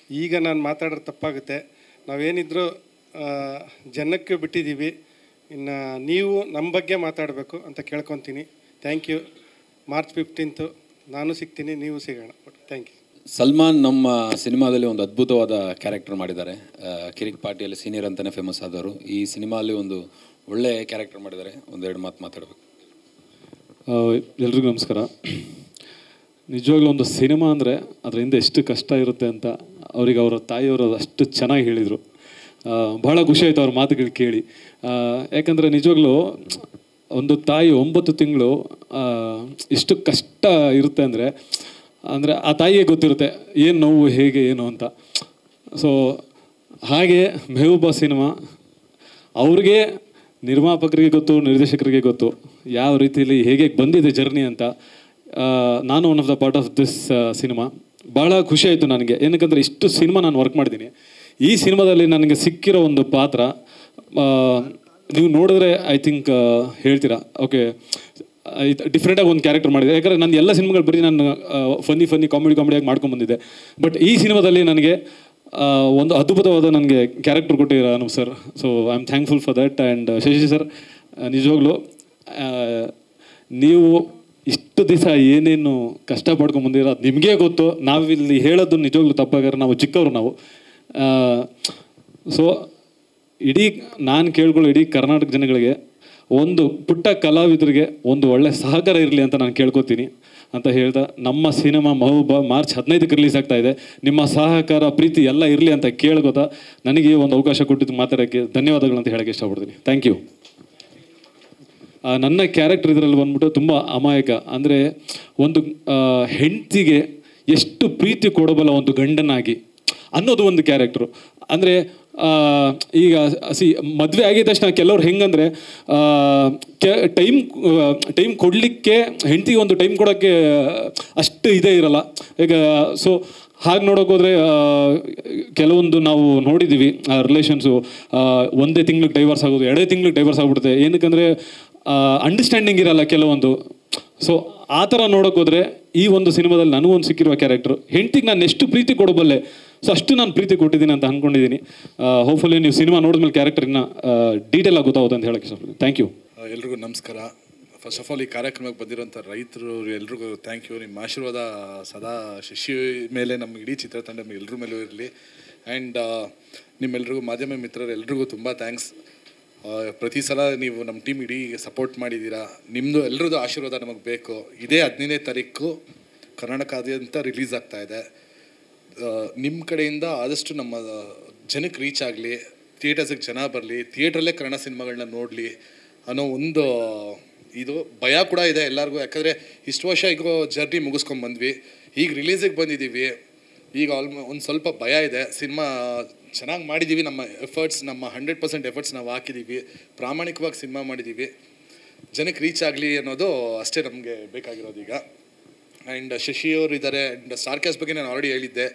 ಈಗ ನಾನು ಮಾತಾಡೋದು ತಪ್ಪಾಗುತ್ತೆ. ನಾವೇನಿದ್ರು ಜನಕ್ಕೆ ಬಿಟ್ಟಿದ್ದೀವಿ, ಇನ್ನು ನೀವು ನಮ್ಮ ಬಗ್ಗೆ ಮಾತಾಡಬೇಕು ಅಂತ ಕೇಳ್ಕೊತೀನಿ. Thank you. ಮಾರ್ಚ್ 15 ನಾನು ಸಿಗ್ತೀನಿ, ನೀವು ಸಿಗೋಣ. Thank you. ಸಲ್ಮಾನ್ ನಮ್ಮ ಸಿನಿಮಾದಲ್ಲಿ ಒಂದು ಅದ್ಭುತವಾದ ಕ್ಯಾರೆಕ್ಟರ್ ಮಾಡಿದ್ದಾರೆ. ಕಿರಿಕ್ ಪಾರ್ಟಿಯಲ್ಲಿ ಸೀನಿಯರ್ ಅಂತಲೇ ಫೇಮಸ್ ಆದವರು. ಈ ಸಿನಿಮಾಲಿ ಒಂದು ಒಳ್ಳೆ ಕ್ಯಾರೆಕ್ಟರ್ ಮಾಡಿದ್ದಾರೆ. ಒಂದೆರಡು ಮಾತು ಮಾತಾಡಬೇಕು. ಎಲ್ರಿಗೂ ನಮಸ್ಕಾರ. ನಿಜವಾಗ್ಲೂ ಒಂದು ಸಿನಿಮಾ ಅಂದರೆ ಅದರ ಹಿಂದೆ ಎಷ್ಟು ಕಷ್ಟ ಇರುತ್ತೆ ಅಂತ ಅವರಿಗೆ ಅವರ ತಾಯಿಯವರು ಅಷ್ಟು ಚೆನ್ನಾಗಿ ಹೇಳಿದರು. ಭಾಳ ಖುಷಿ ಆಯಿತು ಅವ್ರ ಮಾತುಗಳು ಕೇಳಿ. ಯಾಕಂದರೆ ನಿಜವಾಗ್ಲೂ ಒಂದು ತಾಯಿ 9 ತಿಂಗಳು ಎಷ್ಟು ಕಷ್ಟ ಇರುತ್ತೆ ಅಂದರೆ ಆ ತಾಯಿಗೆ ಗೊತ್ತಿರುತ್ತೆ ಏನು ನೋವು ಹೇಗೆ ಏನು ಅಂತ. ಸೊ ಹಾಗೆ ಮೆಹಬೂಬಾ ಸಿನಿಮಾ ಅವ್ರಿಗೆ, ನಿರ್ಮಾಪಕರಿಗೆ ಗೊತ್ತು, ನಿರ್ದೇಶಕರಿಗೆ ಗೊತ್ತು ಯಾವ ರೀತಿಯಲ್ಲಿ ಹೇಗೆ ಬಂದಿದೆ ಜರ್ನಿ ಅಂತ. ನಾನು one of the part of this cinema. ಭಾಳ ಖುಷಿ ಆಯಿತು ನನಗೆ. ಏನಕ್ಕಂದರೆ ಇಷ್ಟು ಸಿನಿಮಾ ನಾನು ವರ್ಕ್ ಮಾಡಿದ್ದೀನಿ. ಈ ಸಿನಿಮಾದಲ್ಲಿ ನನಗೆ ಸಿಕ್ಕಿರೋ ಒಂದು ಪಾತ್ರ ನೀವು ನೋಡಿದ್ರೆ ಐ ಥಿಂಕ್ ಹೇಳ್ತೀರಾ, ಓಕೆ ಡಿಫ್ರೆಂಟಾಗಿ ಒಂದು ಕ್ಯಾರೆಕ್ಟರ್ ಮಾಡಿದೆ. ಯಾಕಂದರೆ ನನ್ನ ಎಲ್ಲ ಸಿನಿಮಾಗಳು ಬರೀ ನಾನು ಫನ್ನಿ ಕಾಮಿಡಿಯಾಗಿ ಮಾಡ್ಕೊಂಡ್ಬಂದಿದ್ದೆ. ಬಟ್ ಈ ಸಿನಿಮಾದಲ್ಲಿ ನನಗೆ ಒಂದು ಅದ್ಭುತವಾದ ನನಗೆ ಕ್ಯಾರೆಕ್ಟರ್ ಕೊಟ್ಟಿದ್ದೀರ Anup sir. So I am thankful for that. And Shashi sir, ನಿಜವಾಗ್ಲೂ ನೀವು ಇಷ್ಟು ದಿವಸ ಏನೇನು ಕಷ್ಟ ಪಡ್ಕೊಂಡ್ಬಂದಿರೋ ಅದು ನಿಮಗೇ ಗೊತ್ತು. ನಾವಿಲ್ಲಿ ಹೇಳೋದು ನಿಜವಾಗ್ಲೂ ತಪ್ಪಾಗಾರೆ, ನಾವು ಚಿಕ್ಕವರು ನಾವು. ಸೊ ಇಡೀ ನಾನು ಕೇಳ್ಕೊಳ್ಳೋ ಇಡೀ ಕರ್ನಾಟಕ ಜನಗಳಿಗೆ, ಒಂದು ಪುಟ್ಟ ಕಲಾವಿದರಿಗೆ ಒಂದು ಒಳ್ಳೆ ಸಹಕಾರ ಇರಲಿ ಅಂತ ನಾನು ಕೇಳ್ಕೊತೀನಿ ಅಂತ ಹೇಳ್ತಾ, ನಮ್ಮ ಸಿನಿಮಾ ಮೆಹಬೂಬಾ ಮಾರ್ಚ್ 15ಕ್ಕೆ ರಿಲೀಸ್ ಆಗ್ತಾ ಇದೆ. ನಿಮ್ಮ ಸಹಕಾರ ಪ್ರೀತಿ ಎಲ್ಲ ಇರಲಿ ಅಂತ ಕೇಳ್ಕೊತಾ ನನಗೆ ಒಂದು ಅವಕಾಶ ಕೊಟ್ಟಿದ್ದು ಮಾತಾಡೋಕ್ಕೆ ಧನ್ಯವಾದಗಳು ಅಂತ ಹೇಳೋಕ್ಕೆ ಇಷ್ಟಪಡ್ತೀನಿ. Thank you. ನನ್ನ ಕ್ಯಾರೆಕ್ಟರ್ ಇದರಲ್ಲಿ ಬಂದ್ಬಿಟ್ಟು ತುಂಬ ಅಮಾಯಕ. ಅಂದರೆ ಒಂದು ಹೆಂಡತಿಗೆ ಎಷ್ಟು ಪ್ರೀತಿ ಕೊಡಬಲ್ಲ ಒಂದು ಗಂಡನಾಗಿ ಅನ್ನೋದು ಒಂದು ಕ್ಯಾರೆಕ್ಟ್ರು. ಅಂದರೆ ಈಗ ಮದುವೆ ಆಗಿದ ತಕ್ಷಣ ಕೆಲವ್ರು ಹೆಂಗಂದರೆ ಟೈಮ್ ಕೊಡಲಿಕ್ಕೆ ಹೆಂಡತಿಗೆ ಒಂದು ಟೈಮ್ ಕೊಡೋಕ್ಕೆ ಅಷ್ಟು ಇದೇ ಇರಲ್ಲ. ಈಗ ಸೊ ಹಾಗೆ ನೋಡೋಕೆ ಹೋದರೆ ಕೆಲವೊಂದು ನಾವು ನೋಡಿದ್ದೀವಿ ರಿಲೇಷನ್ಸು ಒಂದೇ ತಿಂಗ್ಳಿಗೆ ಡೈವರ್ಸ್ ಆಗೋದು, 2 ತಿಂಗ್ಳಿಗೆ ಡೈವರ್ಸ್ ಆಗ್ಬಿಡುತ್ತೆ. ಏನಕ್ಕಂದರೆ ಅಂಡರ್ಸ್ಟ್ಯಾಂಡಿಂಗ್ ಇರಲ್ಲ ಕೆಲವೊಂದು. ಸೊ ಆ ಥರ ನೋಡೋಕೆ ಹೋದರೆ ಈ ಒಂದು ಸಿನಿಮಾದಲ್ಲಿ ನನಗೊಂದು ಸಿಕ್ಕಿರುವ ಕ್ಯಾರೆಕ್ಟ್ರು, ಹೆಂಡತಿಗೆ ನಾನು ಎಷ್ಟು ಪ್ರೀತಿ ಕೊಡಬಲ್ಲೆ, ಸೊ ಅಷ್ಟು ನಾನು ಪ್ರೀತಿ ಕೊಟ್ಟಿದ್ದೀನಿ ಅಂತ ಅಂದ್ಕೊಂಡಿದ್ದೀನಿ. ಹೋಪ್ಫುಲಿ ನೀವು ಸಿನಿಮಾ ನೋಡಿದ್ಮೇಲೆ ಕ್ಯಾರೆಕ್ಟರ್ ಇನ್ನೂ ಡೀಟೇಲ್ ಆಗಿ ಗೊತ್ತಾಗುತ್ತೆ ಅಂತ ಹೇಳೋಕ್ಕೆ ಇಷ್ಟಪಡ್ತೀನಿ. Thank you. ಎಲ್ರಿಗೂ ನಮಸ್ಕಾರ. ಫಸ್ಟ್ ಆಫ್ ಆಲ್ ಈ ಕಾರ್ಯಕ್ರಮಕ್ಕೆ ಬಂದಿರೋಂಥ ರೈತರು ಎಲ್ರಿಗೂ ಥ್ಯಾಂಕ್ ಯು. ನಿಮ್ಮ ಆಶೀರ್ವಾದ ಸದಾ ಶಶಿ ಮೇಲೆ, ನಮ್ಮ ಇಡೀ ಚಿತ್ರತಂಡ ಎಲ್ಲರ ಮೇಲೂ ಇರಲಿ. ಆ್ಯಂಡ್ ನಿಮ್ಮೆಲ್ರಿಗೂ ಮಾಧ್ಯಮ ಮಿತ್ರರು ಎಲ್ರಿಗೂ ತುಂಬ ಥ್ಯಾಂಕ್ಸ್. ಪ್ರತಿ ಸಲ ನೀವು ನಮ್ಮ ಟೀಮ್ ಇಡೀ ಸಪೋರ್ಟ್ ಮಾಡಿದ್ದೀರಾ. ನಿಮ್ಮದು ಎಲ್ಲರದ್ದು ಆಶೀರ್ವಾದ ನಮಗೆ ಬೇಕು. ಇದೇ 15ನೇ ತಾರೀಕು ಕರ್ನಾಟಕಾದ್ಯಂತ ರಿಲೀಸ್ ಆಗ್ತಾ ಇದೆ. ನಿಮ್ಮ ಕಡೆಯಿಂದ ಆದಷ್ಟು ನಮ್ಮ ಜನಕ್ಕೆ ರೀಚ್ ಆಗಲಿ, ಥಿಯೇಟರ್ಸಿಗೆ ಜನ ಬರಲಿ, ಥಿಯೇಟ್ರಲ್ಲೇ ಕನ್ನಡ ಸಿನಿಮಾಗಳನ್ನ ನೋಡಲಿ ಅನ್ನೋ ಒಂದು ಇದು ಭಯ ಕೂಡ ಇದೆ ಎಲ್ಲರಿಗೂ. ಯಾಕಂದರೆ ಇಷ್ಟು ವರ್ಷ ಈಗ ಜರ್ನಿ ಮುಗಿಸ್ಕೊಂಡ್ಬಂದ್ವಿ, ಈಗ ರಿಲೀಸಿಗೆ ಬಂದಿದ್ದೀವಿ. ಈಗ ಒಂದು ಸ್ವಲ್ಪ ಭಯ ಇದೆ. ಸಿನಿಮಾ ಚೆನ್ನಾಗಿ ಮಾಡಿದ್ದೀವಿ, ನಮ್ಮ ಎಫರ್ಟ್ಸ್, ನಮ್ಮ 100% ಎಫರ್ಟ್ಸ್ ನಾವು ಹಾಕಿದ್ದೀವಿ, ಪ್ರಾಮಾಣಿಕವಾಗಿ ಸಿನಿಮಾ ಮಾಡಿದ್ದೀವಿ. ಜನಕ್ಕೆ ರೀಚ್ ಆಗಲಿ ಅನ್ನೋದು ಅಷ್ಟೇ ನಮಗೆ ಬೇಕಾಗಿರೋದು ಈಗ. ಆ್ಯಂಡ್ ಶಶಿಯವರು ಇದ್ದಾರೆ. ಆ್ಯಂಡ್ ಸ್ಟಾರ್ ಕ್ಯಾಸ್ಟ್ ಬಗ್ಗೆ ನಾನು ಆಲ್ರೆಡಿ ಹೇಳಿದ್ದೆ.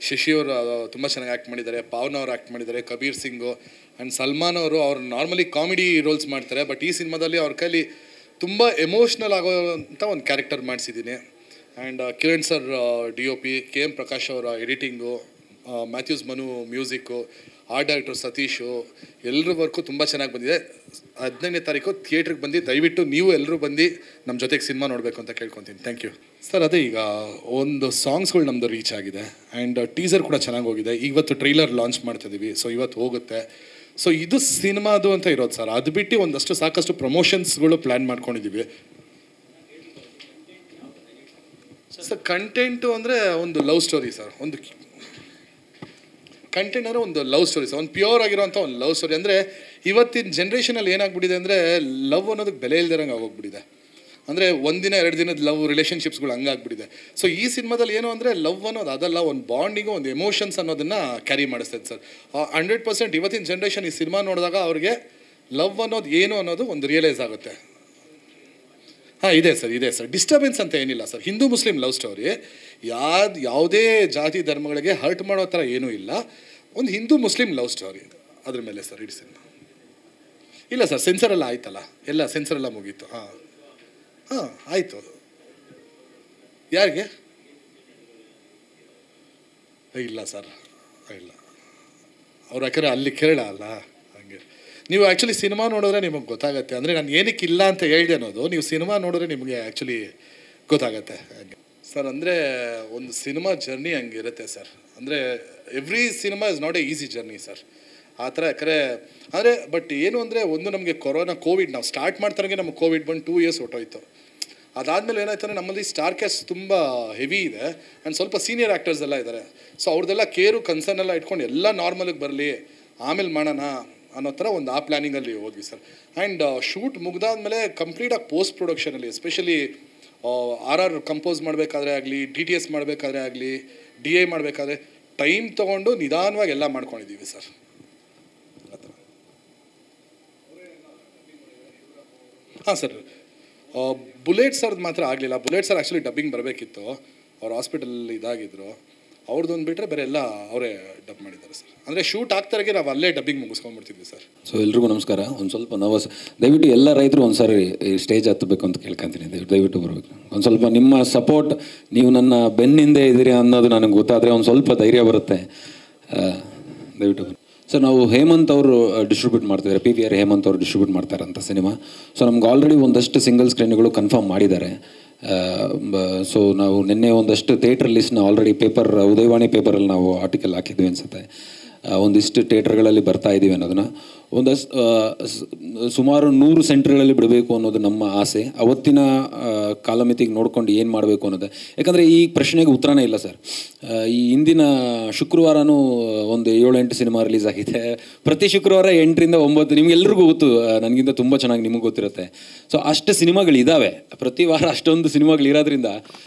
ಶಶಿಯವರು ತುಂಬ ಚೆನ್ನಾಗಿ ಆ್ಯಕ್ಟ್ ಮಾಡಿದ್ದಾರೆ, ಪಾವನ್ ಅವರು ಆ್ಯಕ್ಟ್ ಮಾಡಿದ್ದಾರೆ, ಕಬೀರ್ ಸಿಂಗು ಆ್ಯಂಡ್ ಸಲ್ಮಾನ್ ಅವರು ನಾರ್ಮಲಿ ಕಾಮಿಡಿ ರೋಲ್ಸ್ ಮಾಡ್ತಾರೆ. ಬಟ್ ಈ ಸಿನಿಮಾದಲ್ಲಿ ಅವ್ರ ಕೈಲಿ ತುಂಬ ಎಮೋಷ್ನಲ್ ಆಗೋಂಥ ಒಂದು ಕ್ಯಾರೆಕ್ಟರ್ ಮಾಡಿಸಿದ್ದೀನಿ. And Kiran sir DOP, KM Prakash ಅವರ editing, Mathews Manu music, art director Satish, ಎಲ್ಲರ ವರ್ಕು ತುಂಬ ಚೆನ್ನಾಗಿ ಬಂದಿದೆ. 15ನೇ ತಾರೀಕು ಥಿಯೇಟ್ರಿಗೆ ಬಂದು ದಯವಿಟ್ಟು ನೀವು ಎಲ್ಲರೂ ಬಂದು ನಮ್ಮ ಜೊತೆಗೆ ಸಿನಿಮಾ ನೋಡಬೇಕು ಅಂತ ಕೇಳ್ಕೊತೀನಿ. Thank you sir. ಅದೇ ಈಗ ಒಂದು ಸಾಂಗ್ಸ್ಗಳು ನಮ್ಮದು ರೀಚ್ ಆಗಿದೆ ಆ್ಯಂಡ್ ಟೀಸರ್ ಕೂಡ ಚೆನ್ನಾಗಿ ಹೋಗಿದೆ. ಇವತ್ತು ಟ್ರೈಲರ್ ಲಾಂಚ್ ಮಾಡ್ತಿದ್ದೀವಿ, ಸೊ ಇವತ್ತು ಹೋಗುತ್ತೆ. ಸೊ ಇದು ಸಿನಿಮಾದು ಅಂತ ಇರೋದು ಸರ್. ಅದು ಬಿಟ್ಟು ಒಂದಷ್ಟು ಸಾಕಷ್ಟು ಪ್ರಮೋಷನ್ಸ್ಗಳು ಪ್ಲ್ಯಾನ್ ಮಾಡ್ಕೊಂಡಿದ್ದೀವಿ ಸರ್. ಕಂಟೆಂಟು ಅಂದರೆ ಒಂದು ಲವ್ ಸ್ಟೋರಿ ಸರ್. ಒಂದು ಕಂಟೆಂಟ್ ಅಂದರೆ ಒಂದು ಲವ್ ಸ್ಟೋರಿ ಸರ್, ಒಂದು ಪ್ಯೂರ್ ಆಗಿರೋಂಥ ಒಂದು ಲವ್ ಸ್ಟೋರಿ. ಅಂದರೆ ಇವತ್ತಿನ ಜನ್ರೇಷನಲ್ಲಿ ಏನಾಗ್ಬಿಟ್ಟಿದೆ ಅಂದರೆ ಲವ್ ಅನ್ನೋದಕ್ಕೆ ಬೆಲೆ ಇಲ್ದಿರಂಗೆ ಆಗೋಗ್ಬಿಟ್ಟಿದೆ. ಅಂದರೆ 1 ದಿನ 2 ದಿನದ ಲವ್ ರಿಲೇಷನ್ಶಿಪ್ಸ್ಗಳು ಹಂಗಾಗ್ಬಿಟ್ಟಿದೆ. ಸೊ ಈ ಸಿನಿಮಾದಲ್ಲಿ ಏನು ಅಂದರೆ ಲವ್ ಅನ್ನೋದು ಅದಲ್ಲ, ಒಂದು ಬಾಂಡಿಂಗು, ಒಂದು ಎಮೋಷನ್ಸ್ ಅನ್ನೋದನ್ನು ಕ್ಯಾರಿ ಮಾಡಿಸ್ತೈತೆ ಸರ್. 100% ಇವತ್ತಿನ ಜನ್ರೇಷನ್ ಈ ಸಿನಿಮಾ ನೋಡಿದಾಗ ಅವ್ರಿಗೆ ಲವ್ ಅನ್ನೋದು ಏನು ಅನ್ನೋದು ಒಂದು ರಿಯಲೈಸ್ ಆಗುತ್ತೆ. ಇದೆ ಸರ್. ಡಿಸ್ಟರ್ಬೆನ್ಸ್ ಅಂತ ಏನಿಲ್ಲ sir. Hindu Muslim love story, ಯಾವುದೇ ಜಾತಿ ಧರ್ಮಗಳಿಗೆ ಹರ್ಟ್ ಮಾಡೋ ಥರ ಏನೂ ಇಲ್ಲ. ಒಂದು ಹಿಂದೂ ಮುಸ್ಲಿಂ ಲವ್ ಸ್ಟೋರಿ, ಅದ್ರ ಮೇಲೆ ಸರ್ ಇಡೀ ಸಿನಿಮಾ. ಇಲ್ಲ ಸರ್, ಸೆನ್ಸರೆಲ್ಲ ಆಯ್ತಲ್ಲ, ಎಲ್ಲ ಸೆನ್ಸರೆಲ್ಲ ಮುಗೀತು. ಆಯಿತು. ಯಾರಿಗೆ? ಇಲ್ಲ ಸರ್, ಇಲ್ಲ ಅವ್ರು ಯಾಕಂದರೆ ಅಲ್ಲಿ ಕೇರಳ ಅಲ್ಲ, ಹಾಗೆ ನೀವು ಆ್ಯಕ್ಚುಲಿ ಸಿನಿಮಾ ನೋಡಿದ್ರೆ ನಿಮಗೆ ಗೊತ್ತಾಗುತ್ತೆ. ಅಂದರೆ ನಾನು ಏನಕ್ಕೆ ಇಲ್ಲ ಅಂತ ಹೇಳಿದೆ ಅನ್ನೋದು ನೀವು ಸಿನಿಮಾ ನೋಡಿದ್ರೆ ನಿಮಗೆ ಆ್ಯಕ್ಚುಲಿ ಗೊತ್ತಾಗತ್ತೆ. ಹಾಗೆ ಸರ್, ಅಂದರೆ ಒಂದು ಸಿನಿಮಾ ಜರ್ನಿ ಹಂಗಿರುತ್ತೆ ಸರ್. ಅಂದರೆ every cinema is not A easy journey sir. ಆ ಥರ ಯಾಕಂದರೆ ಅಂದರೆ ಬಟ್ ಏನು ಅಂದರೆ ಒಂದು ನಮಗೆ ಕೋವಿಡ್ ನಾವು ಸ್ಟಾರ್ಟ್ ಮಾಡ್ತಾರಂಗೆ ನಮಗೆ ಕೋವಿಡ್ ಬಂದು 2 years ಹೊಟ್ಟೋಯ್ತು. ಅದಾದಮೇಲೆ ಏನಾಯ್ತು ಅಂದರೆ ನಮ್ಮಲ್ಲಿ ಸ್ಟಾರ್ ಕ್ಯಾಸ್ಟ್ ತುಂಬ ಹೆವಿ ಇದೆ ಆ್ಯಂಡ್ ಸ್ವಲ್ಪ ಸೀನಿಯರ್ ಆ್ಯಕ್ಟರ್ಸ್ ಎಲ್ಲ ಇದ್ದಾರೆ. ಸೊ ಅವ್ರದ್ದೆಲ್ಲ ಕೇರು ಕನ್ಸರ್ನ್ ಎಲ್ಲ ಇಟ್ಕೊಂಡು ಎಲ್ಲ ನಾರ್ಮಲಿಗೆ ಬರಲಿ ಆಮೇಲೆ ಮಾಡೋಣ ಅನ್ನೋ ಥರ ಒಂದು ಆ ಪ್ಲ್ಯಾನಿಂಗಲ್ಲಿ ಹೋದ್ವಿ ಸರ್. ಆ್ಯಂಡ್ ಶೂಟ್ ಮುಗ್ದಾದ್ಮೇಲೆ ಕಂಪ್ಲೀಟಾಗಿ ಪೋಸ್ಟ್ ಪ್ರೊಡಕ್ಷನಲ್ಲಿ ಎಸ್ಪೆಷಲಿ RR ಕಂಪೋಸ್ ಮಾಡಬೇಕಾದ್ರೆ ಆಗಲಿ, DTS ಮಾಡಬೇಕಾದ್ರೆ ಆಗಲಿ, DA ಮಾಡಬೇಕಾದ್ರೆ ಟೈಮ್ ತೊಗೊಂಡು ನಿಧಾನವಾಗಿ ಎಲ್ಲ ಮಾಡ್ಕೊಂಡಿದ್ದೀವಿ ಸರ್. ಹಾಂ ಸರ್, ಬುಲೆಟ್ ಸರ್ದು ಮಾತ್ರ ಆಗಲಿಲ್ಲ. ಬುಲೆಟ್ ಸರ್ ಆ್ಯಕ್ಚುಲಿ ಡಬ್ಬಿಂಗ್ ಬರಬೇಕಿತ್ತು, ಅವ್ರು ಹಾಸ್ಪಿಟಲ್ ಇದಾಗಿದ್ದರು. ಅವ್ರದ್ದೊಂದು ಬಿಟ್ಟರೆ ಬೇರೆ ಎಲ್ಲ ಅವರೇ ಡಬ್ ಮಾಡಿದ್ದಾರೆ ಸರ್. ಅಂದರೆ ಶೂಟ್ ಆಗ್ತಾರಾಗೆ ನಾವು ಅಲ್ಲೇ ಡಬ್ಬಿಂಗ್ ಮುಗಿಸ್ಕೊಂಡ್ಬಿಡ್ತಿದ್ವಿ ಸರ್. ಸೊ ಎಲ್ರಿಗೂ ನಮಸ್ಕಾರ. ಒಂದು ಸ್ವಲ್ಪ ನರ್ವಸ್, ದಯವಿಟ್ಟು ಎಲ್ಲ ರೈತರು ಒಂದು ಸಾರಿ ಸ್ಟೇಜ್ ಹತ್ತಬೇಕು ಅಂತ ಕೇಳ್ಕೊತೀನಿ. ದಯವಿಟ್ಟು ಬರಬೇಕು. ಒಂದು ಸ್ವಲ್ಪ ನಿಮ್ಮ ಸಪೋರ್ಟ್, ನೀವು ನನ್ನ ಬೆನ್ನಿಂದೆ ಇದ್ದೀರಿ ಅನ್ನೋದು ನನಗೆ ಗೊತ್ತಾದರೆ ಒಂದು ಸ್ವಲ್ಪ ಧೈರ್ಯ ಬರುತ್ತೆ. ದಯವಿಟ್ಟು ಬನ್ನಿ ಸರ್. ನಾವು ಹೇಮಂತ್ ಅವರು ಡಿಸ್ಟ್ರಿಬ್ಯೂಟ್ ಮಾಡ್ತಿದ್ದಾರೆ, PVR ಹೇಮಂತ್ ಅವರು ಡಿಸ್ಟ್ರಿಬ್ಯೂಟ್ ಮಾಡ್ತಾರಂಥ ಸಿನಿಮಾ. ಸೊ ನಮ್ಗೆ ಆಲ್ರೆಡಿ ಒಂದಷ್ಟು ಸಿಂಗಲ್ ಸ್ಕ್ರೀನ್ಗಳು ಕನ್ಫರ್ಮ್ ಮಾಡಿದ್ದಾರೆ. ಸೊ ನಾವು ನಿನ್ನೆ ಒಂದಷ್ಟು ಥಿಯೇಟ್ರ್ ಲಿಸ್ಟ್ನ ಆಲ್ರೆಡಿ ಉದಯವಾಣಿ ಪೇಪರಲ್ಲಿ ನಾವು ಆರ್ಟಿಕಲ್ ಹಾಕಿದ್ವಿ ಅನಿಸುತ್ತೆ. ಒಂದಿಷ್ಟು ಥಿಯೇಟ್ರ್ಗಳಲ್ಲಿ ಬರ್ತಾ ಇದ್ದೀವಿ ಅನ್ನೋದನ್ನು ಸುಮಾರು 100 ಸೆಂಟ್ರ್ಗಳಲ್ಲಿ ಬಿಡಬೇಕು ಅನ್ನೋದು ನಮ್ಮ ಆಸೆ. ಅವತ್ತಿನ ಕಾಲಮಿತಿಗೆ ನೋಡ್ಕೊಂಡು ಏನು ಮಾಡಬೇಕು ಅನ್ನೋದು, ಯಾಕಂದರೆ ಈ ಪ್ರಶ್ನೆಗೆ ಉತ್ತರನೇ ಇಲ್ಲ ಸರ್. ಈ ಹಿಂದಿನ ಶುಕ್ರವಾರನೂ ಒಂದು 7-8 ಸಿನಿಮಾ ರಿಲೀಸ್ ಆಗಿದೆ. ಪ್ರತಿ ಶುಕ್ರವಾರ 8ರಿಂದ 9, ನಿಮಗೆಲ್ರಿಗೂ ಗೊತ್ತು, ನನಗಿಂತ ತುಂಬ ಚೆನ್ನಾಗಿ ನಿಮಗೆ ಗೊತ್ತಿರುತ್ತೆ. ಸೊ ಅಷ್ಟು ಸಿನಿಮಾಗಳಿದ್ದಾವೆ, ಪ್ರತಿ ವಾರ ಅಷ್ಟೊಂದು ಸಿನಿಮಾಗಳಿರೋದ್ರಿಂದ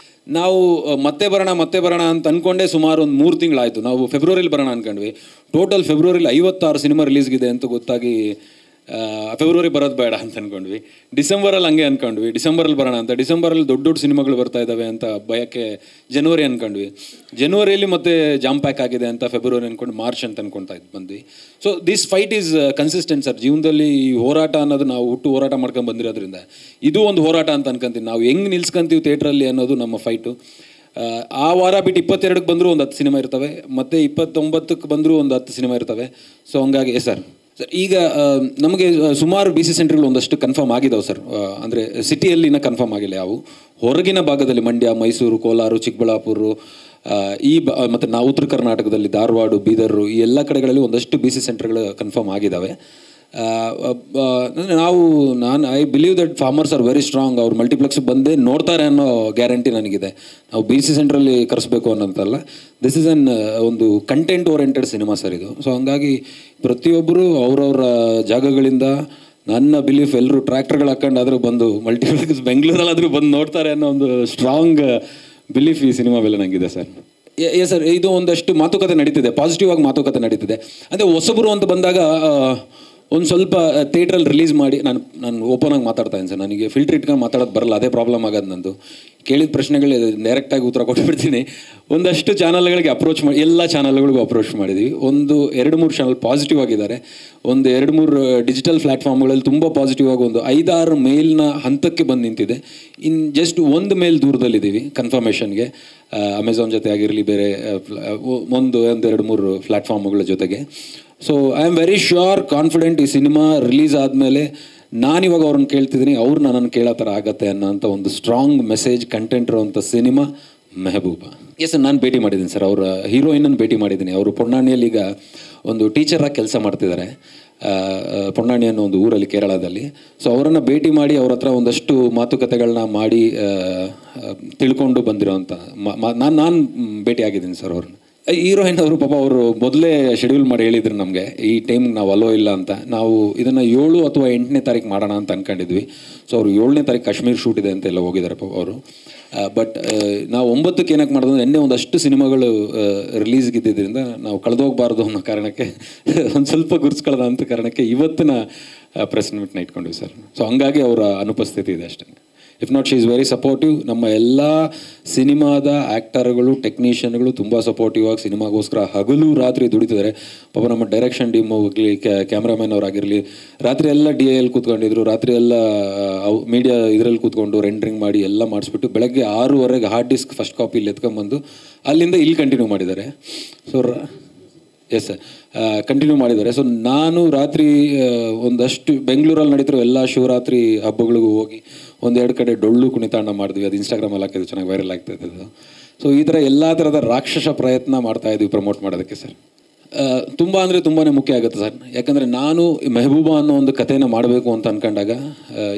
ನಾವು ಮತ್ತೆ ಬರೋಣ ಅಂತ ಅಂದ್ಕೊಂಡೇ ಸುಮಾರು ಒಂದು 3 ತಿಂಗಳಾಯಿತು. ನಾವು ಫೆಬ್ರವರಿಲಿ ಬರೋಣ ಅಂದ್ಕೊಂಡ್ವಿ. ಟೋಟಲ್ ಫೆಬ್ರವರಿಲಿ 56 ಸಿನಿಮಾ ರಿಲೀಸ್ಗಿದೆ ಅಂತ ಗೊತ್ತಾಗಿ ಫೆಬ್ರವರಿ ಬರೋದು ಬೇಡ ಅಂತ ಅಂದ್ಕೊಂಡ್ವಿ. ಡಿಸೆಂಬರಲ್ಲಿ ಹಂಗೆ ಅಂದ್ಕೊಂಡ್ವಿ, ಡಿಸೆಂಬರಲ್ಲಿ ಬರೋಣ ಅಂತ. ಡಿಸೆಂಬರಲ್ಲಿ ದೊಡ್ಡ ಸಿನಿಮಾಗಳು ಬರ್ತಾ ಇದ್ದಾವೆ ಅಂತ ಭಯಕ್ಕೆ ಜನವರಿ ಅಂದ್ಕೊಂಡ್ವಿ. ಜನವರಿಯಲ್ಲಿ ಮತ್ತೆ ಜಾಮ್ ಪ್ಯಾಕ್ ಆಗಿದೆ ಅಂತ ಫೆಬ್ರವರಿ ಅಂದ್ಕೊಂಡು ಮಾರ್ಚ್ ಅಂತ ಅಂದ್ಕೊಳ್ತಾ ಬಂದ್ವಿ. So this fight is consistent sir. ಜೀವನದಲ್ಲಿ ಈ ಹೋರಾಟ ಅನ್ನೋದು ನಾವು ಹೋರಾಟ ಮಾಡ್ಕೊಂಡು ಬಂದಿರೋದ್ರಿಂದ ಇದು ಒಂದು ಹೋರಾಟ ಅಂತ ಅನ್ಕೊಂತೀನಿ. ನಾವು ಹೆಂಗೆ ನಿಲ್ಸ್ಕೊಂತೀವಿ ಥಿಯೇಟ್ರಲ್ಲಿ ಅನ್ನೋದು ನಮ್ಮ ಫೈಟು. ಆ ವಾರ ಬಿಟ್ಟು 22ಕ್ಕೆ ಬಂದರೂ ಒಂದು 10 ಸಿನಿಮಾ ಇರ್ತವೆ, ಮತ್ತು 29ಕ್ಕೆ ಬಂದರೂ ಒಂದು 10 ಸಿನಿಮಾ ಇರ್ತವೆ. ಸೊ ಹಂಗಾಗಿ ಸರ್ ಈಗ ನಮಗೆ ಸುಮಾರು BC ಸೆಂಟ್ರ್ಗಳು ಒಂದಷ್ಟು ಕನ್ಫರ್ಮ್ ಆಗಿದ್ದಾವೆ ಸರ್. ಅಂದರೆ ಸಿಟಿಯಲ್ಲಿ ಇನ್ನೂ ಕನ್ಫರ್ಮ್ ಆಗಿಲ್ಲ. ಯಾವು ಹೊರಗಿನ ಭಾಗದಲ್ಲಿ ಮಂಡ್ಯ, ಮೈಸೂರು, ಕೋಲಾರ, ಚಿಕ್ಕಬಳ್ಳಾಪುರ, ಮತ್ತು ನಾವು ಉತ್ತರ ಕರ್ನಾಟಕದಲ್ಲಿ ಧಾರವಾಡ, ಬೀದರು, ಈ ಎಲ್ಲ ಕಡೆಗಳಲ್ಲಿ ಒಂದಷ್ಟು BC ಸೆಂಟ್ರ್ಗಳು ಕನ್ಫರ್ಮ್ ಆಗಿದ್ದಾವೆ. I believe that farmers are very strong. ಅವ್ರು ಮಲ್ಟಿಪ್ಲೆಕ್ಸ್ ಬಂದೇ ನೋಡ್ತಾರೆ ಅನ್ನೋ ಗ್ಯಾರಂಟಿ ನನಗಿದೆ. ನಾವು BC ಸೆಂಟ್ರಲ್ಲಿ ಕರೆಸ್ಬೇಕು ಅನ್ನೋಂತಲ್ಲ, ದಿಸ್ ಇಸ್ ಒಂದು ಕಂಟೆಂಟ್ ಓರಿಯೆಂಟೆಡ್ ಸಿನಿಮಾ ಸರ್ ಇದು. ಸೊ ಹಂಗಾಗಿ ಪ್ರತಿಯೊಬ್ಬರು ಅವ್ರವ್ರ ಜಾಗಗಳಿಂದ, ನನ್ನ ಬಿಲೀಫ್ ಎಲ್ಲರೂ ಟ್ರ್ಯಾಕ್ಟರ್ಗಳು ಹಾಕೊಂಡಾದರೂ ಬಂದು ಮಲ್ಟಿಪ್ಲೆಕ್ಸ್ ಬೆಂಗಳೂರಲ್ಲಾದರೂ ಬಂದು ನೋಡ್ತಾರೆ ಅನ್ನೋ ಒಂದು ಸ್ಟ್ರಾಂಗ್ ಬಿಲೀಫ್ ಈ ಸಿನಿಮಾ ಮೇಲೆ ನನಗಿದೆ ಸರ್. ಸರ್, ಇದು ಒಂದಷ್ಟು ಮಾತುಕತೆ ನಡೀತಿದೆ, ಪಾಸಿಟಿವ್ ಆಗಿ ಮಾತುಕತೆ ನಡೀತಿದೆ. ಅಂದರೆ ಹೊಸಬರು ಅಂತ ಬಂದಾಗ ಒಂದು ಸ್ವಲ್ಪ ಥಿಯೇಟ್ರಲ್ಲಿ ರಿಲೀಸ್ ಮಾಡಿ, ನಾನು ಓಪನ್ ಆಗಿ ಮಾತಾಡ್ತಾ ಇದ್ದೀನಿ ಸರ್. ನನಗೆ ಫಿಲ್ಟರ್ ಇಟ್ಕೊಂಡು ಮಾತಾಡೋದು ಬರಲ್ಲ, ಅದೇ ಪ್ರಾಬ್ಲಮ್ ಆಗೋದು ನಂದು. ಕೇಳಿದ ಪ್ರಶ್ನೆಗಳು ಡೈರೆಕ್ಟಾಗಿ ಉತ್ತರ ಕೊಟ್ಬಿಡ್ತೀನಿ. ಒಂದಷ್ಟು ಚಾನಲ್ಗಳಿಗೆ ಅಪ್ರೋಚ್ ಮಾಡಿ, ಎಲ್ಲ ಚಾನಲ್ಗಳಿಗೂ ಅಪ್ರೋಚ್ ಮಾಡಿದ್ದೀವಿ. 2-3 ಚಾನಲ್ ಪಾಸಿಟಿವ್ ಆಗಿದ್ದಾರೆ. 1-2-3 ಡಿಜಿಟಲ್ ಪ್ಲ್ಯಾಟ್ಫಾರ್ಮ್ಗಳಲ್ಲಿ ತುಂಬ ಪಾಸಿಟಿವ್ ಆಗಿ ಒಂದು 5-6 ಮೇಲ್ನ ಹಂತಕ್ಕೆ ಬಂದು ನಿಂತಿದೆ. ಜಸ್ಟ್ ಒಂದು ಮೇಲ್ ದೂರದಲ್ಲಿದ್ದೀವಿ ಕನ್ಫರ್ಮೇಷನ್ಗೆ. ಅಮೆಝಾನ್ ಜೊತೆ ಆಗಿರಲಿ, ಬೇರೆ 1-2-3 ಪ್ಲ್ಯಾಟ್ಫಾರ್ಮ್ಗಳ ಜೊತೆಗೆ. So I am very sure, confident, ಈ ಸಿನಿಮಾ ರಿಲೀಸ್ ಆದಮೇಲೆ ನಾನಿವಾಗ ಅವ್ರನ್ನ ಕೇಳ್ತಿದ್ದೀನಿ, ಅವ್ರು ನನ್ನನ್ನು ಕೇಳೋ ಥರ ಆಗತ್ತೆ ಅನ್ನೋಂಥ ಒಂದು ಸ್ಟ್ರಾಂಗ್ ಮೆಸೇಜ್ ಕಂಟೆಂಟ್ ಇರುವಂಥ ಸಿನಿಮಾ ಮೆಹಬೂಬಾ. ಸರ್, ನಾನು ಭೇಟಿ ಮಾಡಿದ್ದೀನಿ ಸರ್. ಅವರ ಹೀರೋಯಿನನ್ನು ಭೇಟಿ ಮಾಡಿದ್ದೀನಿ. ಅವರು ಪೊನ್ನಾಣಿಯಲ್ಲಿ ಈಗ ಒಂದು ಟೀಚರಾಗಿ ಕೆಲಸ ಮಾಡ್ತಿದ್ದಾರೆ. ಪೊನ್ನಾಣಿ ಅನ್ನೋ ಒಂದು ಊರಲ್ಲಿ, ಕೇರಳದಲ್ಲಿ. ಸೊ ಅವರನ್ನು ಭೇಟಿ ಮಾಡಿ ಅವ್ರ ಹತ್ರ ಒಂದಷ್ಟು ಮಾತುಕತೆಗಳನ್ನ ಮಾಡಿ ತಿಳ್ಕೊಂಡು ಬಂದಿರೋಂಥ ನಾನು ಭೇಟಿಯಾಗಿದ್ದೀನಿ ಸರ್ ಅವ್ರನ್ನ. ಹೀರೋಯಿನ್ ಅವರು ಪಾಪ ಅವರು ಮೊದಲೇ ಶೆಡ್ಯೂಲ್ ಮಾಡಿ ಹೇಳಿದ್ರು ನಮಗೆ, ಈ ಟೈಮ್ಗೆ ನಾವು ಅಲೋ ಇಲ್ಲ ಅಂತ. ನಾವು ಇದನ್ನು 7 ಅಥವಾ 8ನೇ ತಾರೀಕು ಮಾಡೋಣ ಅಂತ ಅಂದ್ಕೊಂಡಿದ್ವಿ. ಸೊ ಅವರು 7ನೇ ತಾರೀಕು ಕಾಶ್ಮೀರ್ ಶೂಟ್ ಇದೆ ಅಂತೆಲ್ಲ ಹೋಗಿದ್ದಾರೆ ಪಾಪ ಅವರು. ಬಟ್ ನಾವು 9ಕ್ಕೆ ಏನಕ್ಕೆ ಮಾಡಿದ್ರೆ, ನಿನ್ನೆ ಒಂದಷ್ಟು ಸಿನಿಮಾಗಳು ರಿಲೀಸ್ಗಿದ್ದರಿಂದ ನಾವು ಕಳೆದೋಗಬಾರ್ದು ಅನ್ನೋ ಕಾರಣಕ್ಕೆ, ಒಂದು ಸ್ವಲ್ಪ ಗುರ್ಸ್ಕೊಳ್ಳೋದ ಅಂತ ಕಾರಣಕ್ಕೆ ಇವತ್ತಿನ ಪ್ರೆಸ್ ಮೀಟ್ನ ಇಟ್ಕೊಂಡ್ವಿ ಸರ್. ಸೊ ಹಂಗಾಗಿ ಅವರ ಅನುಪಸ್ಥಿತಿ ಇದೆ ಅಷ್ಟೇ. If not, she is very supportive. ನಮ್ಮ ಎಲ್ಲ ಸಿನಿಮಾದ ಆ್ಯಕ್ಟರ್ಗಳು, ಟೆಕ್ನಿಷಿಯನ್ಗಳು ತುಂಬ ಸಪೋರ್ಟಿವ್ ಆಗಿ ಸಿನಿಮಾಗೋಸ್ಕರ ಹಗಲು ರಾತ್ರಿ ದುಡಿತಿದ್ದಾರೆ. ಪಾಪ ನಮ್ಮ ಡೈರೆಕ್ಷನ್ ಟೀಮ್ ಹೋಗಲಿ, ಕ್ಯಾಮ್ರಾಮನ್ ಅವರಾಗಿರಲಿ, ರಾತ್ರಿ ಎಲ್ಲ DIL ಕೂತ್ಕೊಂಡಿದ್ರು. ರಾತ್ರಿ ಎಲ್ಲ ಮೀಡಿಯಾ ಇದರಲ್ಲಿ ಕೂತ್ಕೊಂಡು ರೆಂಡ್ರಿಂಗ್ ಮಾಡಿ ಎಲ್ಲ ಮಾಡಿಸ್ಬಿಟ್ಟು ಬೆಳಗ್ಗೆ 6:30ಗೆ ಹಾರ್ಡ್ ಡಿಸ್ಕ್ ಫಸ್ಟ್ ಕಾಪಿ ಇಲ್ಲಿ ಎತ್ಕೊಂಬಂದು ಅಲ್ಲಿಂದ ಇಲ್ಲಿ ಕಂಟಿನ್ಯೂ ಮಾಡಿದ್ದಾರೆ. ಸೊ ಎಸ್ ಸರ್, ಕಂಟಿನ್ಯೂ ಮಾಡಿದ್ದಾರೆ. ಸೊ ನಾನು ರಾತ್ರಿ ಒಂದಷ್ಟು ಬೆಂಗಳೂರಲ್ಲಿ ನಡೀತಿರೋ ಎಲ್ಲ ಶಿವರಾತ್ರಿ ಹಬ್ಬಗಳಿಗೂ ಹೋಗಿ ಒಂದೆರಡು ಕಡೆ ಡೊಳ್ಳು ಕುಣಿತಾಂಡ ಮಾಡಿದ್ವಿ. ಅದು ಇನ್ಸ್ಟಾಗ್ರಾಮಲ್ಲಿ ಹಾಕಿದ್ದು ಚೆನ್ನಾಗಿ ವೈರಲ್ ಆಗ್ತಾಯಿದೆ ಅದು. ಸೊ ಈ ಥರ ಎಲ್ಲ ಥರದ ರಾಕ್ಷಸ ಪ್ರಯತ್ನ ಮಾಡ್ತಾಯಿದ್ವಿ ಪ್ರಮೋಟ್ ಮಾಡೋದಕ್ಕೆ ಸರ್. ತುಂಬ ಅಂದರೆ ತುಂಬಾ ಮುಖ್ಯ ಆಗುತ್ತೆ ಸರ್. ಯಾಕಂದರೆ ನಾನು ಮೆಹಬೂಬಾ ಅನ್ನೋ ಒಂದು ಕಥೆನ ಮಾಡಬೇಕು ಅಂತ ಅಂದ್ಕೊಂಡಾಗ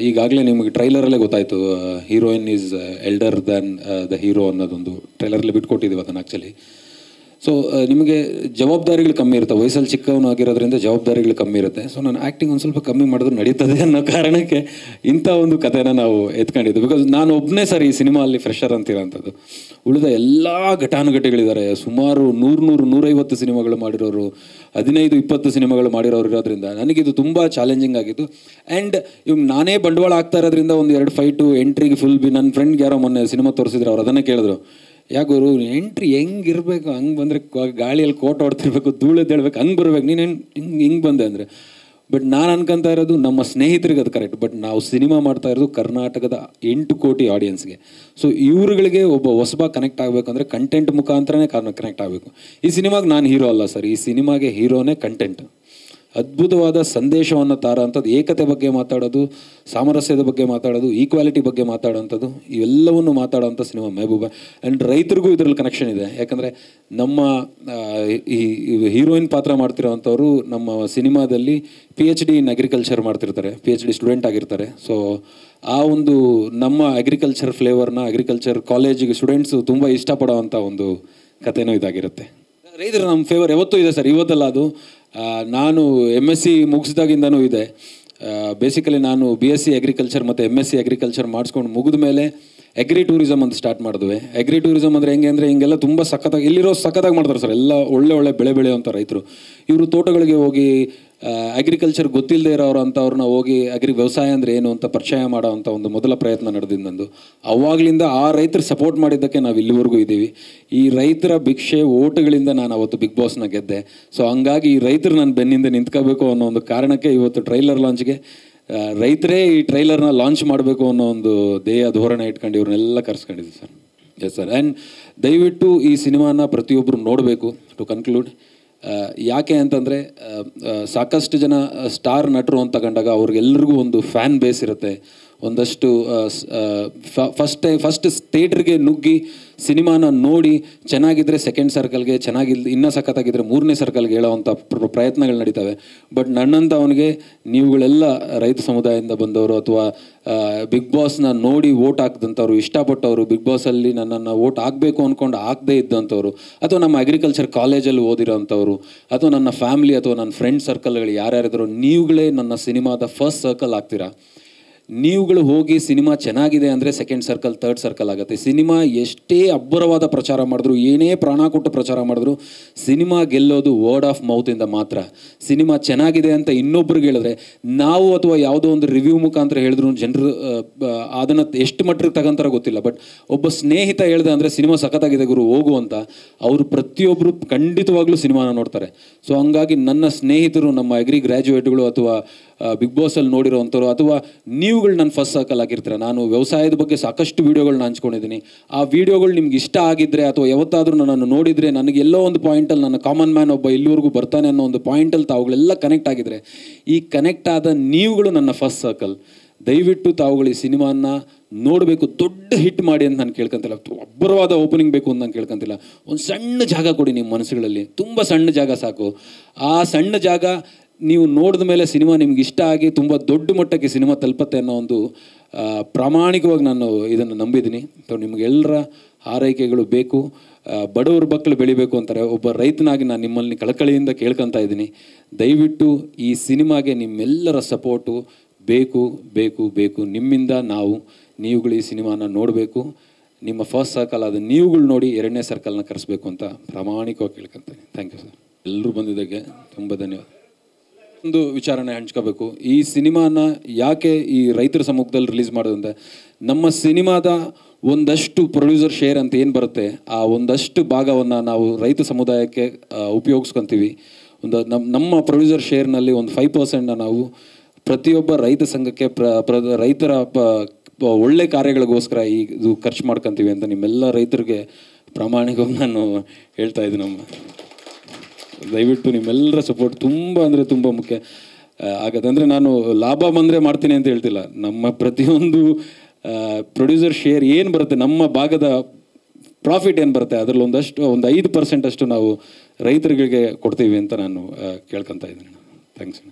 ಈಗಾಗಲೇ ನಿಮಗೆ ಟ್ರೈಲರಲ್ಲೇ ಗೊತ್ತಾಯಿತು, heroine is elder than the hero ಅನ್ನೋದೊಂದು ಟ್ರೈಲರಲ್ಲಿ ಬಿಟ್ಕೊಟ್ಟಿದ್ದೀವಿ ಅದನ್ನು ಆ್ಯಕ್ಚುಲಿ. ಸೊ ನಿಮಗೆ ಜವಾಬ್ದಾರಿಗಳು ಕಮ್ಮಿ ಇರುತ್ತೆ, ವಯಸ್ಸಲ್ಲಿ ಚಿಕ್ಕವನು ಆಗಿರೋದ್ರಿಂದ ಜವಾಬ್ದಾರಿಗಳು ಕಮ್ಮಿ ಇರುತ್ತೆ. ಸೊ ನಾನು ಆ್ಯಕ್ಟಿಂಗ್ ಒಂದು ಸ್ವಲ್ಪ ಕಮ್ಮಿ ಮಾಡಿದ್ರು ನಡೀತದೆ ಅನ್ನೋ ಕಾರಣಕ್ಕೆ ಇಂಥ ಒಂದು ಕಥೆನ ನಾವು ಎತ್ಕೊಂಡಿದ್ದು. ಬಿಕಾಸ್ ನಾನು ಒಬ್ಬನೇ ಸರ್ ಈ ಸಿನಿಮಾ ಅಲ್ಲಿ ಫ್ರೆಶರ್ ಅಂತಿರೋಂಥದ್ದು. ಉಳಿದ ಎಲ್ಲ ಘಟಾನುಘಟಿಗಳಿದ್ದಾರೆ, ಸುಮಾರು 100-150 ಸಿನಿಮಾಗಳು ಮಾಡಿರೋರು, 15-20 ಸಿನಿಮಾಗಳು ಮಾಡಿರೋರು ಇರೋದ್ರಿಂದ ನನಗಿದು ತುಂಬ ಚಾಲೆಂಜಿಂಗ್ ಆಗಿತ್ತು. ಆ್ಯಂಡ್ ಇವಾಗ ನಾನೇ ಬಂಡವಾಳ ಆಗ್ತಾ ಇರೋದ್ರಿಂದ ಒಂದು 2 ಫೈಟು ಎಂಟ್ರಿಗೆ ಫುಲ್ ನನ್ನ ಫ್ರೆಂಡ್ಗೆ ಯಾರೋ ಮೊನ್ನೆ ಸಿನಿಮಾ ತೋರಿಸಿದ್ರು, ಅವ್ರು ಅದನ್ನೇ ಕೇಳಿದ್ರು, ಯಾಕೋರು ಎಂಟ್ರಿ ಹೆಂಗಿರ್ಬೇಕು, ಹಂಗೆ ಬಂದರೆ ಗಾಳಿಯಲ್ಲಿ ಕೋಟ್ ಹೊಡ್ತಿರ್ಬೇಕು, ಧೂಳೆದ್ದೇಳ್ಬೇಕು, ಹಂಗೆ ಬರ್ಬೇಕು, ನೀನು ಹಿಂಗೆ ಬಂದೆ ಅಂದರೆ. ಬಟ್ ನಾನು ಅನ್ಕೊತಾ ಇರೋದು ನಮ್ಮ ಸ್ನೇಹಿತರಿಗೆ ಅದು ಕರೆಕ್ಟ್, ಬಟ್ ನಾವು ಸಿನಿಮಾ ಮಾಡ್ತಾ ಇರೋದು ಕರ್ನಾಟಕದ 8 ಕೋಟಿ ಆಡಿಯನ್ಸ್ಗೆ. ಸೊ ಇವ್ರುಗಳಿಗೆ ಒಬ್ಬ ಹೊಸಬ ಕನೆಕ್ಟ್ ಆಗಬೇಕಂದ್ರೆ ಕಂಟೆಂಟ್ ಮುಖಾಂತರನೇ ಕನೆಕ್ಟ್ ಆಗಬೇಕು. ಈ ಸಿನಿಮಾಗೆ ನಾನು ಹೀರೋ ಅಲ್ಲ ಸರ್, ಈ ಸಿನಿಮಾಗೆ ಹೀರೋನೇ ಕಂಟೆಂಟ್. ಅದ್ಭುತವಾದ ಸಂದೇಶವನ್ನು ಅಂಥದ್ದು, ಏಕತೆ ಬಗ್ಗೆ ಮಾತಾಡೋದು, ಸಾಮರಸ್ಯದ ಬಗ್ಗೆ ಮಾತಾಡೋದು, ಈಕ್ವಾಲಿಟಿ ಬಗ್ಗೆ ಮಾತಾಡೋಂಥದ್ದು, ಇವೆಲ್ಲವನ್ನು ಮಾತಾಡೋಂಥ ಸಿನಿಮಾ ಮೆಹಬೂಬಾ. ಆ್ಯಂಡ್ ರೈತರಿಗೂ ಇದರಲ್ಲಿ ಕನೆಕ್ಷನ್ ಇದೆ. ಯಾಕಂದರೆ ನಮ್ಮ ಈ ಹೀರೋಯಿನ್ ಪಾತ್ರ ಮಾಡ್ತಿರೋವಂಥವ್ರು ನಮ್ಮ ಸಿನಿಮಾದಲ್ಲಿ PhD ಇನ್ ಅಗ್ರಿಕಲ್ಚರ್ ಮಾಡ್ತಿರ್ತಾರೆ, PhD ಸ್ಟೂಡೆಂಟ್ ಆಗಿರ್ತಾರೆ. ಸೊ ಆ ಒಂದು ನಮ್ಮ ಅಗ್ರಿಕಲ್ಚರ್ ಫ್ಲೇವರ್ನ ಅಗ್ರಿಕಲ್ಚರ್ ಕಾಲೇಜಿಗೆ ಸ್ಟೂಡೆಂಟ್ಸು ತುಂಬ ಇಷ್ಟಪಡೋವಂಥ ಒಂದು ಕಥೆನೂ ಇದಾಗಿರುತ್ತೆ. ರೈತರು ನಮ್ಮ ಫೇವರ್ ಯಾವತ್ತೂ ಇದೆ ಸರ್, ಇವತ್ತಲ್ಲ ಅದು. ನಾನು MSc ಮುಗಿಸಿದಾಗಿಂದನೂ ಇದೆ. ಬೇಸಿಕಲಿ ನಾನು BSc ಅಗ್ರಿಕಲ್ಚರ್ ಮತ್ತು MSc ಅಗ್ರಿಕಲ್ಚರ್ ಮಾಡಿಸ್ಕೊಂಡು ಮುಗಿದ ಮೇಲೆ ಅಗ್ರಿ ಟೂರಿಸಮ್ ಅಂತ ಸ್ಟಾರ್ಟ್ ಮಾಡಿದ್ವಿ. ಅಗ್ರಿ ಟೂರಿಸಮ್ ಅಂದರೆ ಹೆಂಗೆ ಅಂದರೆ ಹಿಂಗೆಲ್ಲ ತುಂಬ ಸಖತ್ತಾಗಿ ಇಲ್ಲಿರೋ ಸಖತ್ತಾಗಿ ಮಾಡ್ತಾರೆ ಸರ್. ಎಲ್ಲ ಒಳ್ಳೆ ಬೆಳೆ ಬೆಳೆಯುವಂಥ ರೈತರು ಇವರು ತೋಟಗಳಿಗೆ ಹೋಗಿ ಅಗ್ರಿಕಲ್ಚರ್ ಗೊತ್ತಿಲ್ಲದೆ ಇರೋರು ಅಂಥವ್ರನ್ನ ಹೋಗಿ ವ್ಯವಸಾಯ ಅಂದರೆ ಏನು ಅಂತ ಪರಿಚಯ ಮಾಡೋ ಅಂಥ ಒಂದು ಮೊದಲ ಪ್ರಯತ್ನ ನಡೆದಿದ್ದು ನಂದು. ಅವಾಗಲಿಂದ ಆ ರೈತರು ಸಪೋರ್ಟ್ ಮಾಡಿದ್ದಕ್ಕೆ ನಾವು ಇಲ್ಲಿವರೆಗೂ ಇದ್ದೀವಿ. ಈ ರೈತರ ಭಿಕ್ಷೆ ಓಟುಗಳಿಂದ ನಾನು ಅವತ್ತು ಬಿಗ್ ಬಾಸ್ನ ಗೆದ್ದೆ. ಸೊ ಹಂಗಾಗಿ ಈ ರೈತರು ನನ್ನ ಬೆನ್ನಿಂದ ನಿಂತ್ಕೋಬೇಕು ಅನ್ನೋ ಒಂದು ಕಾರಣಕ್ಕೆ ಇವತ್ತು ಟ್ರೈಲರ್ ಲಾಂಚ್ಗೆ ರೈತರೇ ಈ ಟ್ರೈಲರ್ನ ಲಾಂಚ್ ಮಾಡಬೇಕು ಅನ್ನೋ ಒಂದು ಧೋರಣೆ ಇಟ್ಕೊಂಡು ಇವ್ರನ್ನೆಲ್ಲ ಕರೆಸ್ಕೊಂಡಿದ್ವಿ ಸರ್. Yes sir. ಆ್ಯಂಡ್ ದಯವಿಟ್ಟು ಈ ಸಿನಿಮಾನ ಪ್ರತಿಯೊಬ್ಬರು ನೋಡಬೇಕು. ಟು ಕನ್ಕ್ಲೂಡ್, ಯಾಕೆ ಅಂತಂದರೆ ಸಾಕಷ್ಟು ಜನ ಸ್ಟಾರ್ ನಟರು ಅಂತ ತಗೊಂಡಾಗ ಅವ್ರಿಗೆಲ್ರಿಗೂ ಒಂದು ಫ್ಯಾನ್ ಬೇಸ್ ಇರುತ್ತೆ. ಒಂದಷ್ಟು ಫಸ್ಟ್ ಥಿಯೇಟ್ರಿಗೆ ನುಗ್ಗಿ ಸಿನಿಮಾನ ನೋಡಿ ಚೆನ್ನಾಗಿದ್ದರೆ ಸೆಕೆಂಡ್ ಸರ್ಕಲ್ಗೆ, ಇನ್ನೂ ಸಖತ್ತಾಗಿದ್ದರೆ 3ನೇ ಸರ್ಕಲ್ಗೆ ಹೇಳೋವಂಥ ಪ್ರಯತ್ನಗಳು ನಡೀತವೆ. ಬಟ್ ನನ್ನಂತ ಅವನಿಗೆ ನೀವುಗಳೆಲ್ಲ ರೈತ ಸಮುದಾಯದಿಂದ ಬಂದವರು ಅಥವಾ ಬಿಗ್ ಬಾಸ್ನ ನೋಡಿ ವೋಟ್ ಹಾಕಿದಂಥವ್ರು, ಇಷ್ಟಪಟ್ಟವರು, ಬಿಗ್ ಬಾಸಲ್ಲಿ ನನ್ನನ್ನು ವೋಟ್ ಆಗಬೇಕು ಅಂದ್ಕೊಂಡು ಆಗದೇ ಇದ್ದಂಥವ್ರು, ಅಥವಾ ನಮ್ಮ ಅಗ್ರಿಕಲ್ಚರ್ ಕಾಲೇಜಲ್ಲಿ ಓದಿರೋಂಥವ್ರು, ಅಥವಾ ನನ್ನ ಫ್ಯಾಮಿಲಿ ಅಥವಾ ನನ್ನ ಫ್ರೆಂಡ್ ಸರ್ಕಲ್ಗಳು ಯಾರ್ಯಾರಿದ್ರು, ನೀವುಗಳೇ ನನ್ನ ಸಿನಿಮಾದ ಫಸ್ಟ್ ಸರ್ಕಲ್ ಆಗ್ತೀರಾ. ನೀವುಗಳು ಹೋಗಿ ಸಿನಿಮಾ ಚೆನ್ನಾಗಿದೆ ಅಂದರೆ ಸೆಕೆಂಡ್ ಸರ್ಕಲ್, ಥರ್ಡ್ ಸರ್ಕಲ್ ಆಗುತ್ತೆ. ಸಿನಿಮಾ ಎಷ್ಟೇ ಅಬ್ಬರವಾದ ಪ್ರಚಾರ ಮಾಡಿದ್ರು, ಏನೇ ಪ್ರಾಣ ಕೊಟ್ಟು ಪ್ರಚಾರ ಮಾಡಿದ್ರು, ಸಿನಿಮಾ ಗೆಲ್ಲೋದು ವರ್ಡ್ ಆಫ್ ಮೌತಿಂದ ಮಾತ್ರ. ಸಿನಿಮಾ ಚೆನ್ನಾಗಿದೆ ಅಂತ ಇನ್ನೊಬ್ರಿಗೆ ಹೇಳಿದ್ರೆ, ನಾವು ಅಥವಾ ಯಾವುದೋ ಒಂದು ರಿವ್ಯೂ ಮುಖಾಂತರ ಹೇಳಿದ್ರು ಜನರು ಅದನ್ನು ಎಷ್ಟು ಮಟ್ಟಿಗೆ ತಗೊಂತಾರ ಗೊತ್ತಿಲ್ಲ. ಬಟ್ ಒಬ್ಬ ಸ್ನೇಹಿತ ಹೇಳ್ದೆ ಅಂದರೆ ಸಿನಿಮಾ ಸಖತ್ತಾಗಿದೆ ಗುರು ಹೋಗು ಅಂತ, ಅವರು ಪ್ರತಿಯೊಬ್ಬರು ಖಂಡಿತವಾಗ್ಲೂ ಸಿನಿಮಾನ ನೋಡ್ತಾರೆ. ಸೊ ಹಂಗಾಗಿ ನನ್ನ ಸ್ನೇಹಿತರು, ನಮ್ಮ ಅಗ್ರಿ ಗ್ರ್ಯಾಜುಯೇಟ್ಗಳು ಅಥವಾ ಬಿಗ್ ಬಾಸಲ್ಲಿ ನೋಡಿರೋವಂಥವ್ರು, ಅಥವಾ ನೀವುಗಳು ನನ್ನ ಫಸ್ಟ್ ಸರ್ಕಲ್ ಆಗಿರ್ತೀರ. ನಾನು ವ್ಯವಸಾಯದ ಬಗ್ಗೆ ಸಾಕಷ್ಟು ವೀಡಿಯೋಗಳನ್ನ ಹಂಚ್ಕೊಂಡಿದ್ದೀನಿ. ಆ ವೀಡಿಯೋಗಳು ನಿಮ್ಗೆ ಇಷ್ಟ ಆಗಿದ್ದರೆ ಅಥವಾ ಯಾವತ್ತಾದರೂ ನನ್ನನ್ನು ನೋಡಿದರೆ, ನನಗೆ ಎಲ್ಲೋ ಒಂದು ಪಾಯಿಂಟಲ್ಲಿ ನನ್ನ ಕಾಮನ್ ಮ್ಯಾನ್ ಒಬ್ಬ ಇಲ್ಲಿವರೆಗೂ ಬರ್ತಾನೆ ಅನ್ನೋ ಒಂದು ಪಾಯಿಂಟಲ್ಲಿ ತಾವುಗಳೆಲ್ಲ ಕನೆಕ್ಟ್ ಆಗಿದ್ರೆ, ಈ ಕನೆಕ್ಟ್ ಆದ ನೀವುಗಳು ನನ್ನ ಫಸ್ಟ್ ಸರ್ಕಲ್. ದಯವಿಟ್ಟು ತಾವುಗಳು ಈ ಸಿನಿಮಾನ ನೋಡಬೇಕು, ದೊಡ್ಡ ಹಿಟ್ ಮಾಡಿ ಅಂತ ನಾನು ಕೇಳ್ಕೊಂತಿಲ್ಲ, ಅಬ್ಬರವಾದ ಓಪನಿಂಗ್ ಬೇಕು ಅಂತ ನಾನು ಕೇಳ್ಕೊಂತಿಲ್ಲ. ಒಂದು ಸಣ್ಣ ಜಾಗ ಕೊಡಿ ನಿಮ್ಮ ಮನಸ್ಸುಗಳಲ್ಲಿ, ತುಂಬ ಸಣ್ಣ ಜಾಗ ಸಾಕು. ಆ ಸಣ್ಣ ಜಾಗ ನೀವು ನೋಡಿದ ಮೇಲೆ ಸಿನಿಮಾ ನಿಮ್ಗೆ ಇಷ್ಟ ಆಗಿ ತುಂಬ ದೊಡ್ಡ ಮಟ್ಟಕ್ಕೆ ಸಿನಿಮಾ ತಲುಪತ್ತೆ ಅನ್ನೋ ಒಂದು ಪ್ರಾಮಾಣಿಕವಾಗಿ ನಾನು ಇದನ್ನು ನಂಬಿದ್ದೀನಿ. ಸೊ ನಿಮಗೆಲ್ಲರ ಹಾರೈಕೆಗಳು ಬೇಕು. ಬಡವ್ರ ಮಕ್ಕಳು ಬೆಳಿಬೇಕು ಅಂತಾರೆ. ಒಬ್ಬ ರೈತನಾಗಿ ನಾನು ನಿಮ್ಮಲ್ಲಿ ಕಳಕಳಿಯಿಂದ ಕೇಳ್ಕೊತಾ ಇದ್ದೀನಿ, ದಯವಿಟ್ಟು ಈ ಸಿನಿಮಾಗೆ ನಿಮ್ಮೆಲ್ಲರ ಸಪೋರ್ಟು ಬೇಕು ಬೇಕು ಬೇಕು. ನಿಮ್ಮಿಂದ ನೀವುಗಳು ಈ ಸಿನಿಮಾನ ನೋಡಬೇಕು. ನಿಮ್ಮ ಫಸ್ಟ್ ಸರ್ಕಲ್ ಆದ ನೀವುಗಳು ನೋಡಿ 2ನೇ ಸರ್ಕಲ್ನ ಕರೆಸಬೇಕು ಅಂತ ಪ್ರಾಮಾಣಿಕವಾಗಿ ಕೇಳ್ಕೊತೀನಿ. Thank you sir. ಎಲ್ಲರೂ ಬಂದಿದ್ದಕ್ಕೆ ತುಂಬ ಧನ್ಯವಾದ. ಒಂದು ವಿಚಾರನೆ ಹಂಚ್ಕೋಬೇಕು. ಈ ಸಿನಿಮಾನ ಯಾಕೆ ಈ ರೈತರ ಸಮ್ಮುಖದಲ್ಲಿ ರಿಲೀಸ್ ಮಾಡೋದಂತೆ, ನಮ್ಮ ಸಿನಿಮಾದ ಒಂದಷ್ಟು ಪ್ರೊಡ್ಯೂಸರ್ ಶೇರ್ ಅಂತ ಏನು ಬರುತ್ತೆ, ಆ ಒಂದಷ್ಟು ಭಾಗವನ್ನು ನಾವು ರೈತ ಸಮುದಾಯಕ್ಕೆ ಉಪಯೋಗಿಸ್ಕೊತೀವಿ. ನಮ್ಮ ಪ್ರೊಡ್ಯೂಸರ್ ಶೇರ್ನಲ್ಲಿ ಒಂದು 5% ನಾವು ಪ್ರತಿಯೊಬ್ಬ ರೈತ ಸಂಘಕ್ಕೆ ರೈತರ ಒಳ್ಳೆ ಕಾರ್ಯಗಳಿಗೋಸ್ಕರ ಇದು ಖರ್ಚು ಮಾಡ್ಕೊತೀವಿ ಅಂತ ನಿಮ್ಮೆಲ್ಲ ರೈತರಿಗೆ ಪ್ರಾಮಾಣಿಕವಾಗಿ ನಾನು ಹೇಳ್ತಾ ಇದ್ದೀನಿ. ದಯವಿಟ್ಟು ನಿಮ್ಮೆಲ್ಲರ ಸಪೋರ್ಟ್ ತುಂಬ ಅಂದರೆ ತುಂಬ ಮುಖ್ಯ ಆಗತ್ತೆ. ಅಂದರೆ ನಾನು ಲಾಭ ಬಂದರೆ ಮಾಡ್ತೀನಿ ಅಂತ ಹೇಳ್ತಿಲ್ಲ. ನಮ್ಮ ಪ್ರತಿಯೊಂದು ಪ್ರೊಡ್ಯೂಸರ್ ಶೇರ್ ಏನು ಬರುತ್ತೆ, ನಮ್ಮ ಭಾಗದ ಪ್ರಾಫಿಟ್ ಏನು ಬರುತ್ತೆ, ಅದರಲ್ಲಿ ಒಂದು 5% ಅಷ್ಟು ನಾವು ರೈತರುಗಳಿಗೆ ಕೊಡ್ತೀವಿ ಅಂತ ನಾನು ಕೇಳ್ಕೊತಾ ಇದ್ದೀನಿ. ಥ್ಯಾಂಕ್ಸ್.